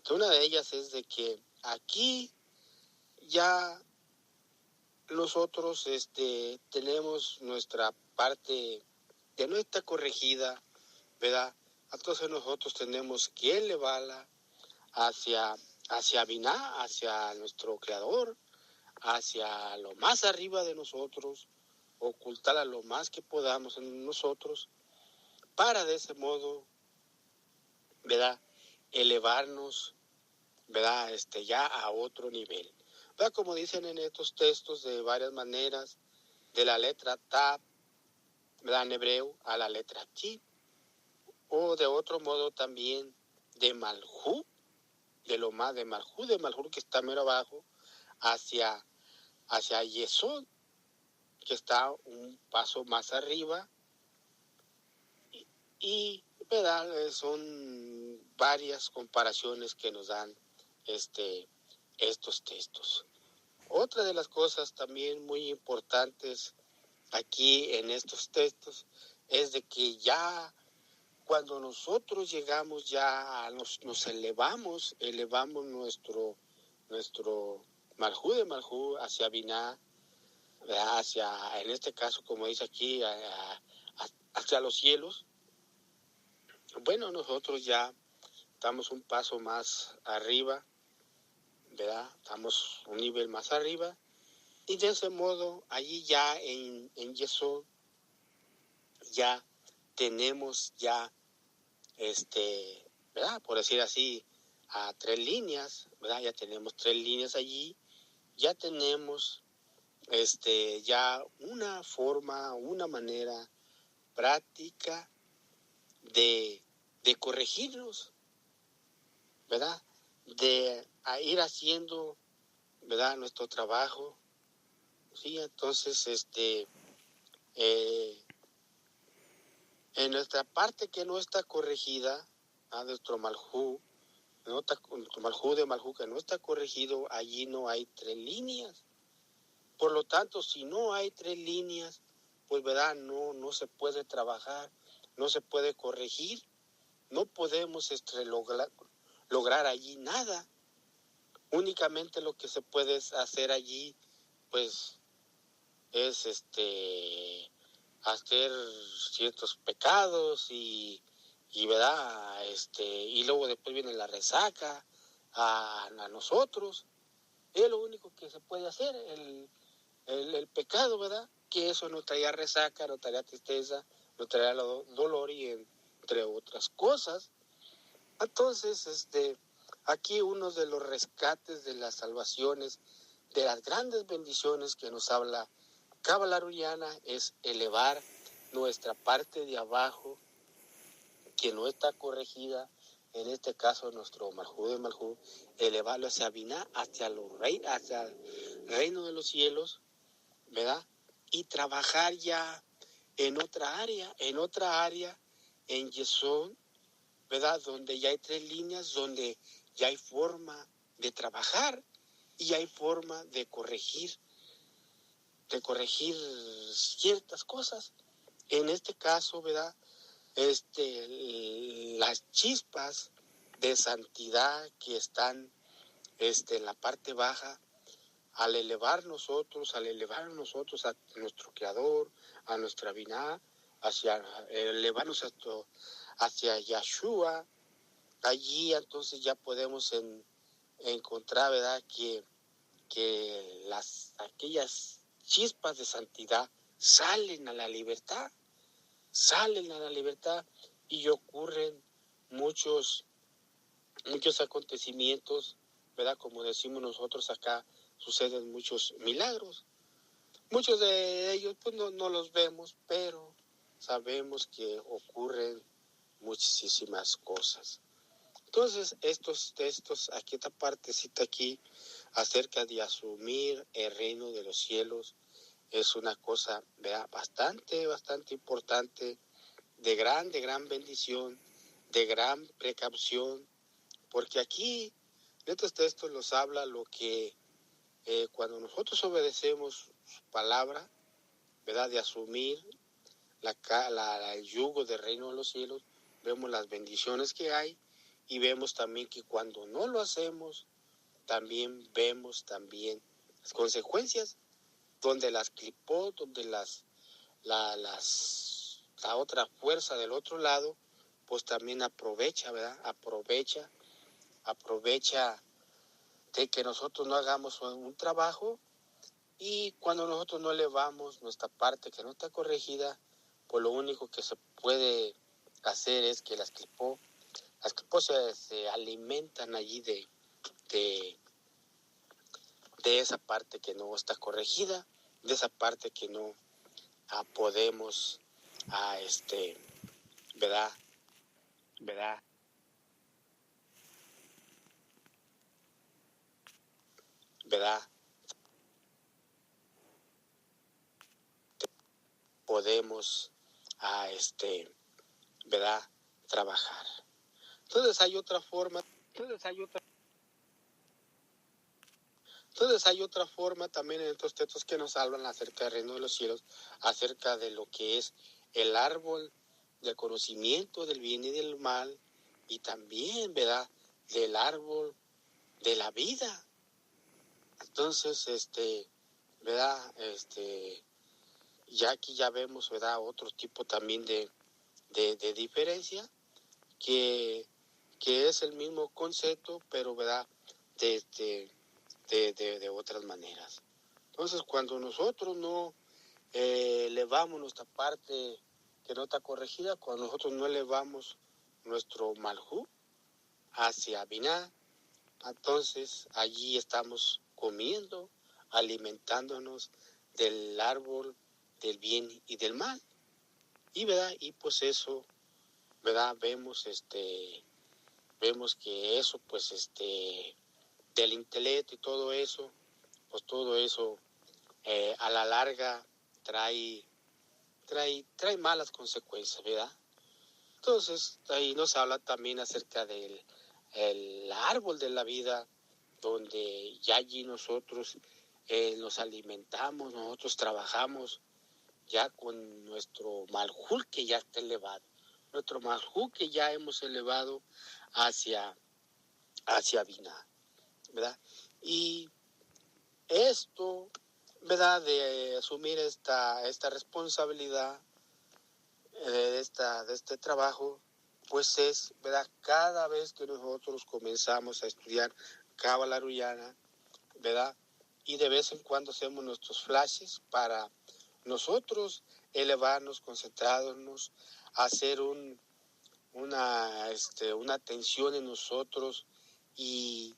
Una de ellas es de que aquí ya nosotros tenemos nuestra parte que no está corregida, ¿verdad? Entonces nosotros tenemos que elevarla hacia Binah, hacia nuestro Creador, hacia lo más arriba de nosotros, ocultarla lo más que podamos en nosotros, para de ese modo, ¿verdad?, elevarnos, ¿verdad?, ya a otro nivel. ¿Verdad? Como dicen en estos textos de varias maneras, de la letra Tab, ¿verdad?, en hebreo, a la letra Chi, o de otro modo también de Malhú, de lo más de Malhú que está mero abajo, hacia Yesod, que está un paso más arriba, y ¿verdad?, son varias comparaciones que nos dan estos textos. Otra de las cosas también muy importantes aquí en estos textos es de que ya cuando nosotros llegamos ya nos elevamos nuestro Malhú de Malhú hacia Binah, hacia, en este caso, como dice aquí, hacia los cielos. Bueno, nosotros ya estamos un paso más arriba, ¿verdad? Estamos un nivel más arriba, y de ese modo allí ya en Yesod ya tenemos ya ¿verdad?, por decir así, a 3 líneas, ¿verdad? Ya tenemos 3 líneas allí, ya tenemos ya una forma, una manera práctica de corregirnos, ¿verdad?, de ir haciendo, ¿verdad?, nuestro trabajo. Sí, entonces en nuestra parte que no está corregida, a nuestro Malhú, nuestro Malhú de Malhú que no está corregido, allí no hay 3 líneas. Por lo tanto, si no hay 3 líneas, pues, ¿verdad?, no se puede trabajar, no se puede corregir, no podemos lograr allí nada. Únicamente lo que se puede hacer allí, pues, es hacer ciertos pecados y ¿verdad?, y luego después viene la resaca a nosotros. Es lo único que se puede hacer, el pecado, ¿verdad?, que eso no traía resaca, no traía tristeza, no traía dolor, y entre otras cosas. Entonces, Aquí uno de los rescates de las salvaciones, de las grandes bendiciones que nos habla Cábala Aruriana es elevar nuestra parte de abajo, que no está corregida, en este caso nuestro Malhú de Malhú, elevarlo hacia Biná, hacia el reino de los cielos, ¿verdad? Y trabajar ya en otra área, en Yesón, ¿verdad? Donde ya hay 3 líneas, donde ya hay forma de trabajar y hay forma de corregir ciertas cosas. En este caso, ¿verdad? Las chispas de santidad que están en la parte baja, al elevar nosotros a nuestro Creador, a nuestra Biná, elevarnos hacia Yahshua, allí entonces ya podemos encontrar, ¿verdad?, que aquellas chispas de santidad salen a la libertad y ocurren muchos acontecimientos, ¿verdad? Como decimos nosotros acá, suceden muchos milagros. Muchos de ellos pues no los vemos, pero sabemos que ocurren muchísimas cosas. Entonces, aquí esta partecita aquí acerca de asumir el reino de los cielos es una cosa, ¿verdad?, bastante importante, de gran bendición, de gran precaución, porque aquí en estos textos nos habla lo que cuando nosotros obedecemos su palabra, ¿verdad?, de asumir el yugo del reino de los cielos, vemos las bendiciones que hay y vemos también que cuando no lo hacemos, también vemos las consecuencias, donde las clipó, donde la otra fuerza del otro lado, pues también aprovecha, ¿verdad? Aprovecha de que nosotros no hagamos un trabajo, y cuando nosotros no elevamos nuestra parte que no está corregida, pues lo único que se puede hacer es que las clipó se alimentan allí de esa parte que no está corregida, de esa parte que no podemos ¿verdad? Podemos ¿verdad?, trabajar. Entonces hay otra forma también en estos textos que nos hablan acerca del reino de los cielos, acerca de lo que es el árbol del conocimiento del bien y del mal, y también, ¿verdad?, del árbol de la vida. Entonces, ¿verdad?, ya aquí ya vemos, ¿verdad?, otro tipo también de diferencia, que es el mismo concepto, pero, ¿verdad?, de otras maneras. Entonces, cuando nosotros no elevamos nuestra parte que no está corregida, cuando nosotros no elevamos nuestro malhú hacia Biná, entonces allí estamos comiendo, alimentándonos del árbol del bien y del mal. Y, ¿verdad?, y pues eso, ¿verdad?, vemos que eso, pues del intelecto y todo eso, pues todo eso a la larga trae malas consecuencias, ¿verdad? Entonces, ahí nos habla también acerca del el árbol de la vida, donde ya allí nosotros nos alimentamos, nosotros trabajamos ya con nuestro malhul que ya está elevado, nuestro malhul que ya hemos elevado hacia Biná, ¿verdad? Y esto, ¿verdad?, de asumir esta responsabilidad de este trabajo, pues es, ¿verdad?, cada vez que nosotros comenzamos a estudiar Cábala Aruriana, ¿verdad?, y de vez en cuando hacemos nuestros flashes para nosotros elevarnos, concentrarnos, hacer una atención en nosotros y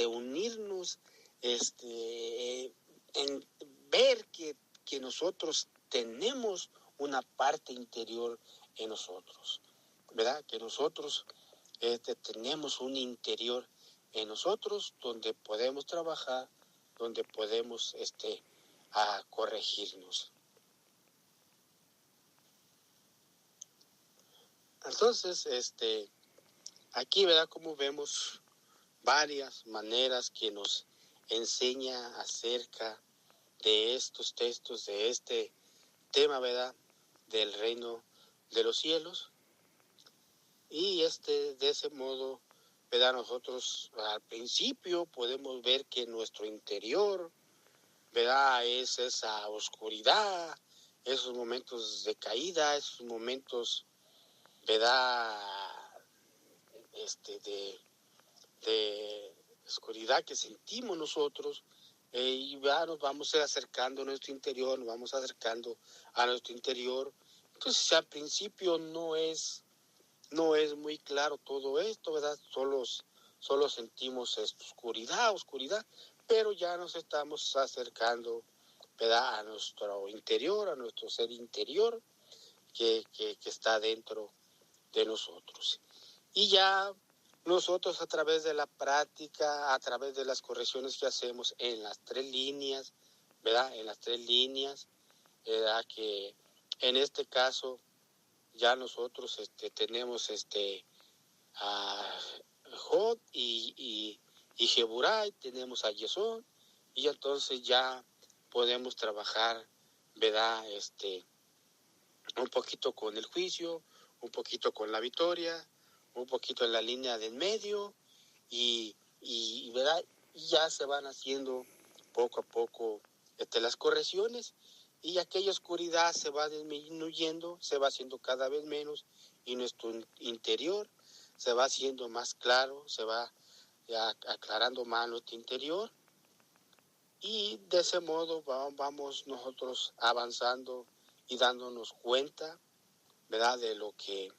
unirnos, en ver que nosotros tenemos una parte interior en nosotros, ¿verdad? Que nosotros tenemos un interior en nosotros donde podemos trabajar, donde podemos corregirnos. Entonces, aquí, ¿verdad? Como vemos varias maneras que nos enseña acerca de estos textos, de este tema, ¿verdad? Del reino de los cielos. Y de ese modo, ¿verdad? Nosotros al principio podemos ver que nuestro interior, ¿verdad? Es esa oscuridad, esos momentos de caída, esos momentos, ¿verdad? De oscuridad que sentimos nosotros, y ya nos vamos acercando a nuestro interior, nos vamos acercando a nuestro interior. Entonces al principio no es muy claro todo esto, ¿verdad? Solo sentimos oscuridad, pero ya nos estamos acercando, ¿verdad? A nuestro interior, a nuestro ser interior que está dentro de nosotros. Y ya nosotros, a través de la práctica, a través de las correcciones que hacemos en las 3 líneas, ¿verdad? En las 3 líneas, ¿verdad? Que en este caso ya nosotros tenemos a Jod y Jeburay, tenemos a Yesón, y entonces ya podemos trabajar, ¿verdad? Un poquito con el juicio, un poquito con la victoria, un poquito en la línea del medio, y ¿verdad? Y ya se van haciendo poco a poco las correcciones, y aquella oscuridad se va disminuyendo, se va haciendo cada vez menos, y nuestro interior se va haciendo más claro, se va ya aclarando más nuestro interior, y de ese modo vamos nosotros avanzando y dándonos cuenta, ¿verdad? De lo que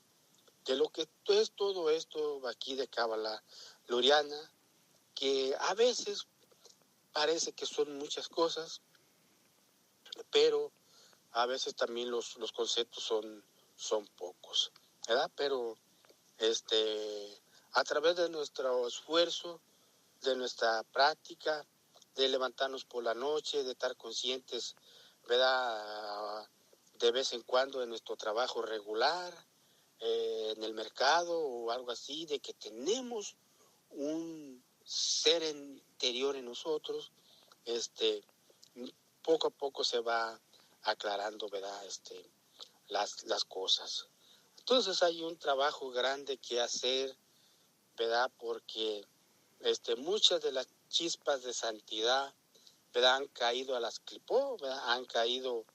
es todo esto aquí de Cábala Luriana, que a veces parece que son muchas cosas, pero a veces también los conceptos son pocos, ¿verdad? Pero a través de nuestro esfuerzo, de nuestra práctica, de levantarnos por la noche, de estar conscientes, ¿verdad? De vez en cuando en nuestro trabajo regular, en el mercado o algo así, de que tenemos un ser interior en nosotros, poco a poco se va aclarando, ¿verdad? Las cosas. Entonces hay un trabajo grande que hacer, ¿verdad? Porque muchas de las chispas de santidad, ¿verdad? Han caído a las clipó, ¿verdad? Han caído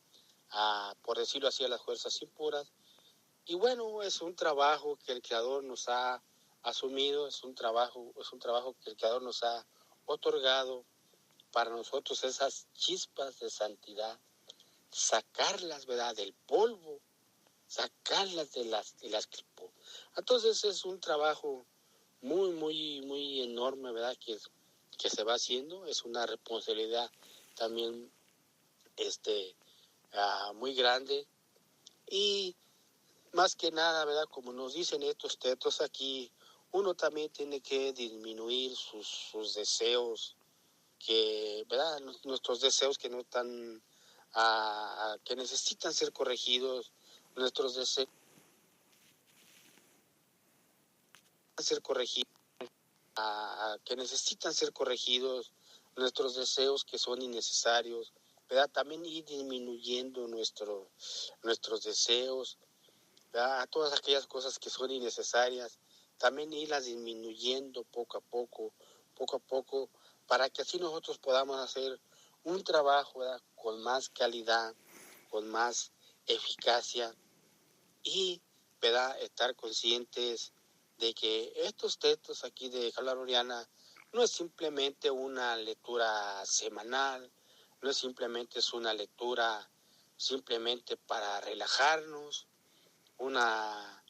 por decirlo así, a las fuerzas impuras. Y bueno, es un trabajo que el Creador nos ha asumido, es un trabajo que el Creador nos ha otorgado para nosotros, esas chispas de santidad, sacarlas, ¿verdad? Del polvo, sacarlas de las clipó. Entonces es un trabajo muy, muy, muy enorme, ¿verdad? Que se va haciendo, es una responsabilidad también muy grande, y más que nada, ¿verdad? Como nos dicen estos textos aquí, uno también tiene que disminuir sus deseos, que, ¿verdad? Nuestros deseos que no están, que necesitan ser corregidos, nuestros deseos ser corregidos, que necesitan ser corregidos, nuestros deseos que son innecesarios, ¿verdad? También ir disminuyendo nuestros deseos, ¿verdad? A todas aquellas cosas que son innecesarias, también irlas disminuyendo poco a poco, para que así nosotros podamos hacer un trabajo, ¿verdad? Con más calidad, con más eficacia, y, ¿verdad? Estar conscientes de que estos textos aquí de Cábala Luriana no es simplemente una lectura semanal, no es simplemente una lectura simplemente para relajarnos, una,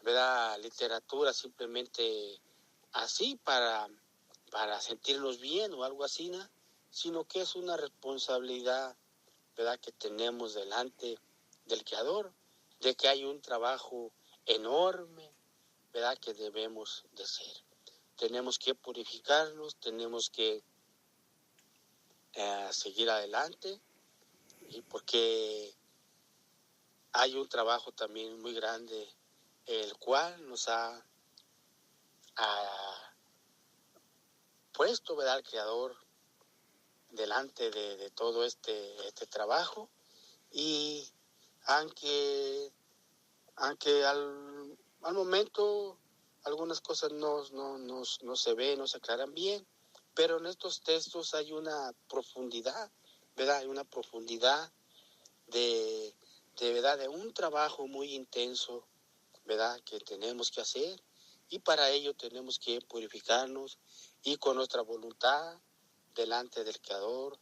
¿verdad? Literatura simplemente así para sentirnos bien o algo así, ¿no? Sino que es una responsabilidad, ¿verdad?, que tenemos delante del Creador, de que hay un trabajo enorme, ¿verdad?, que debemos de hacer. Tenemos que purificarnos, tenemos que seguir adelante, y porque hay un trabajo también muy grande, el cual nos ha puesto, ¿verdad?, al Creador delante de todo este trabajo. Y aunque al momento algunas cosas no se ven, no se aclaran bien, pero en estos textos hay una profundidad, ¿verdad? Hay una profundidad de verdad, de un trabajo muy intenso, ¿verdad?, que tenemos que hacer, y para ello tenemos que purificarnos y con nuestra voluntad delante del Creador.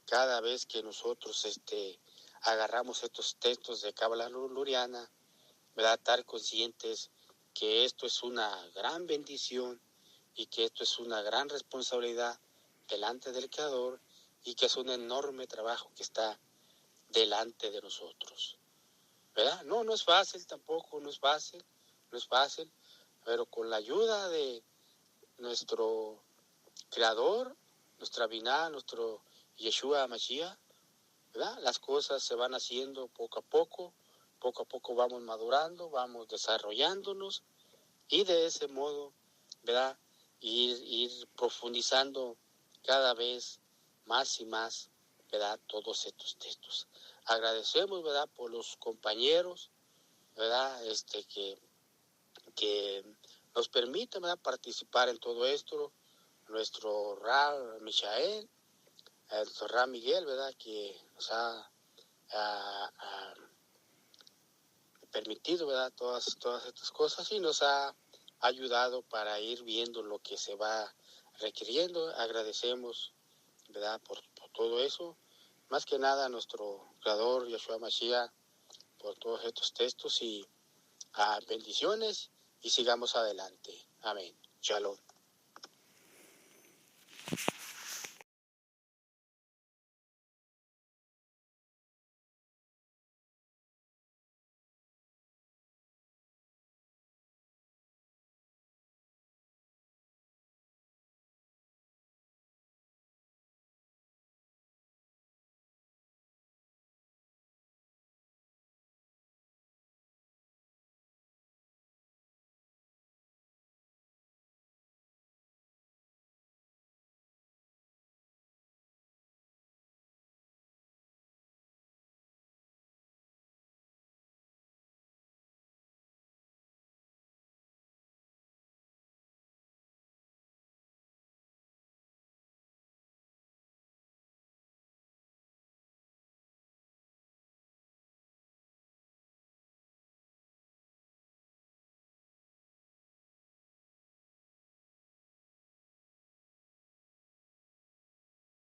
Cada vez que nosotros agarramos estos textos de Cábala Luriana, ¿verdad?, estar conscientes que esto es una gran bendición y que esto es una gran responsabilidad delante del Creador, y que es un enorme trabajo que está delante de nosotros, ¿verdad? No es fácil tampoco, no es fácil, pero con la ayuda de nuestro Creador, nuestra Binah, nuestro Yeshua Mashiach, ¿verdad?, las cosas se van haciendo poco a poco vamos madurando, vamos desarrollándonos, y de ese modo, ¿verdad?, ir profundizando cada vez más y más, ¿verdad?, todos estos textos. Agradecemos, ¿verdad?, por los compañeros, ¿verdad?, que nos permiten, ¿verdad?, participar en todo esto. Nuestro Rab Michael, nuestro Rab Miguel, ¿verdad?, que nos ha permitido, ¿verdad?, todas estas cosas, y nos ha ayudado para ir viendo lo que se va requiriendo. Agradecemos, ¿verdad?, por todo eso. Más que nada a nuestro Creador, Yeshua Mashiach, por todos estos textos, y bendiciones, y sigamos adelante. Amén. Shalom.